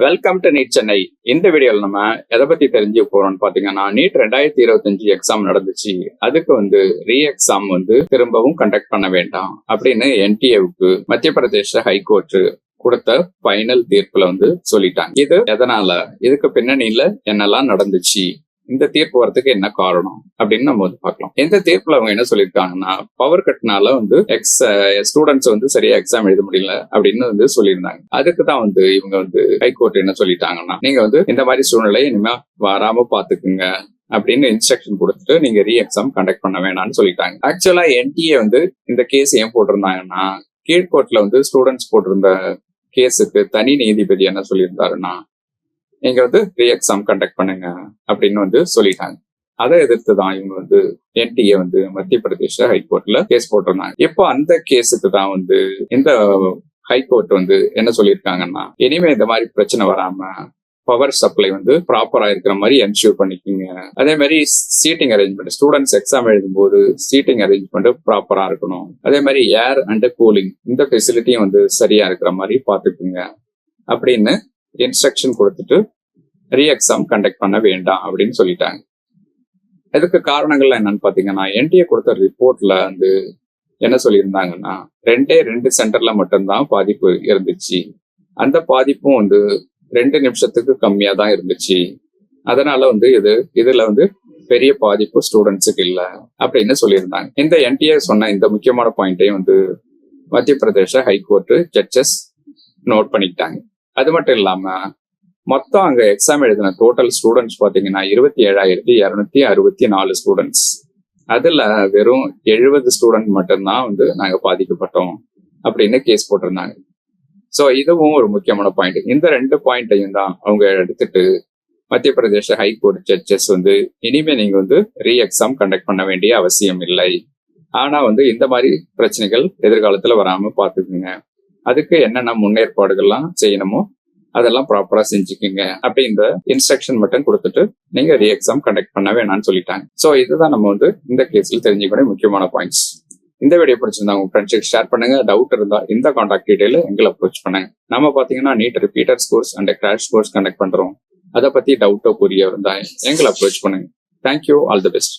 Welcome to NEET Chennai. இந்த வீடியோவில் நம்ம எதை பத்தி தெரிஞ்சு போறோம்னு பாத்தீங்கன்னா, நீட் 2025 எக்ஸாம் நடந்துச்சு. அதுக்கு ரீ எக்ஸாம் திரும்பவும் கண்டக்ட் பண்ண வேண்டாம் அப்படின்னு என்டிஏவுக்கு மத்திய பிரதேச ஹைகோர்ட் கொடுத்த ஃபைனல் தீர்ப்புல சொல்லிட்டாங்க. இது எதனால, இதுக்கு பின்னணியில என்னெல்லாம் நடந்துச்சு, இந்த தீர்ப்பு வரதுக்கு என்ன காரணம் அப்படின்னு நம்ம பார்க்கலாம். இந்த தீர்ப்புல அவங்க என்ன சொல்லியிருக்காங்கன்னா, பவர் கட்னால ஸ்டூடெண்ட்ஸ் சரியா எக்ஸாம் எழுத முடியல அப்படின்னு சொல்லியிருந்தாங்க. அதுக்கு தான் இவங்க ஹைகோர்ட் என்ன சொல்லிட்டாங்கன்னா, நீங்க இந்த மாதிரி சூழ்நிலை இனிமே வராம பாத்துக்குங்க அப்படின்னு இன்ஸ்ட்ரக்ஷன் கொடுத்துட்டு நீங்க ரீ எக்ஸாம் கண்டக்ட் பண்ண வேணாம்னு சொல்லிட்டாங்க. ஆக்சுவலா என்டிஏ இந்த கேஸ் ஏன் போட்டிருந்தாங்கன்னா, கீழ்கோர்ட்ல ஸ்டூடெண்ட்ஸ் போட்டிருந்த கேஸுக்கு தனி நீதிபதி என்ன சொல்லியிருந்தாருன்னா, நீங்க ரீ எக்ஸாம் கண்டக்ட் பண்ணுங்க அப்படின்னு சொல்லிட்டாங்க. அதை எதிர்த்துதான் இவங்க என்டிஏ மத்திய பிரதேச ஹைகோர்ட்ல கேஸ் போட்டிருந்தாங்க. இப்போ அந்த கேஸுக்கு தான் இந்த ஹைகோர்ட் என்ன சொல்லியிருக்காங்கன்னா, இனிமே இந்த மாதிரி பிரச்சனை வராம பவர் சப்ளை ப்ராப்பரா இருக்கிற மாதிரி என்ஷூர் பண்ணிக்கோங்க. அதே மாதிரி சீட்டிங் அரேஞ்ச்மெண்ட், ஸ்டூடெண்ட்ஸ் எக்ஸாம் எழுதும் போது சீட்டிங் அரேஞ்ச்மெண்ட் ப்ராப்பரா இருக்கணும். அதே மாதிரி ஏர் அண்ட் கூலிங் இந்த ஃபெசிலிட்டியும் சரியா இருக்கிற மாதிரி பாத்துக்குங்க அப்படின்னு இன்ஸ்ட்ரக்ஷன் கொடுத்துட்டு ரீ எக்ஸாம் கண்டக்ட் பண்ண வேண்டாம் அப்படின்னு சொல்லிட்டாங்க. இதுக்கு காரணங்கள்ல என்னன்னு பாத்தீங்கன்னா, என்டிஏ கொடுத்த ரிப்போர்ட்ல என்ன சொல்லியிருந்தாங்கன்னா, ரெண்டு சென்டர்ல மட்டும்தான் பாதிப்பு இருந்துச்சு. அந்த பாதிப்பும் 2 நிமிஷத்துக்கு கம்மியா தான் இருந்துச்சு. அதனால இதுல பெரிய பாதிப்பு ஸ்டூடெண்ட்ஸுக்கு இல்ல அப்படின்னு சொல்லியிருந்தாங்க. இந்த என்டிஏ சொன்ன இந்த முக்கியமான பாயிண்டையும் மத்திய பிரதேச ஹைகோர்ட் ஜட்ஜஸ் நோட் பண்ணிக்கிட்டாங்க. அது மட்டும் இல்லாம மொத்தம் அங்க எக்ஸாம் எழுதின டோட்டல் ஸ்டூடெண்ட்ஸ் பாத்தீங்கன்னா 27,264 ஸ்டூடெண்ட்ஸ். அதுல வெறும் 70 ஸ்டூடெண்ட் மட்டும்தான் நாங்க பாதிக்கப்பட்டோம் அப்படின்னு கேஸ் போட்டிருந்தாங்க. சோ இதுவும் ஒரு முக்கியமான பாயிண்ட். இந்த 2 பாயிண்டையும் தான் அவங்க எடுத்துட்டு மத்திய பிரதேச ஹைகோர்ட் ஜட்ஜஸ் இனிமே நீங்க ரீ எக்ஸாம் கண்டக்ட் பண்ண வேண்டிய அவசியம் இல்லை, ஆனா இந்த மாதிரி பிரச்சனைகள் எதிர்காலத்துல வராம பாத்துக்குங்க, அதுக்கு என்னென்ன முன்னேற்பாடுகள்லாம் செய்யணுமோ அதெல்லாம் ப்ராப்பரா செஞ்சுக்குங்க அப்படின்ற இன்ஸ்ட்ரக்ஷன் மட்டும் கொடுத்துட்டு நீங்க ரீ எக்ஸாம் கண்டக்ட் பண்ண வேணாம்னு சொல்லிட்டாங்க. சோ இதுதான் நம்ம இந்த கேஸ்ல தெரிஞ்சுக்கக்கூடிய முக்கியமான பாயிண்ட்ஸ். இந்த வீடியோ பிடிச்சிருந்தா உங்க ஃப்ரெண்ட்ஸுக்கு ஷேர் பண்ணுங்க. டவுட் இருந்தா இந்த கான்டாக்ட் டீடைல எங்களை அப்ரோச் பண்ணுங்க. நம்ம பாத்தீங்கன்னா NEET repeaters course and crash course conduct பண்றோம். அதை பத்தி டவுட்டோ புரிய இருந்தா எங்களை அப்ரோச் பண்ணுங்க. Thank you, all the best.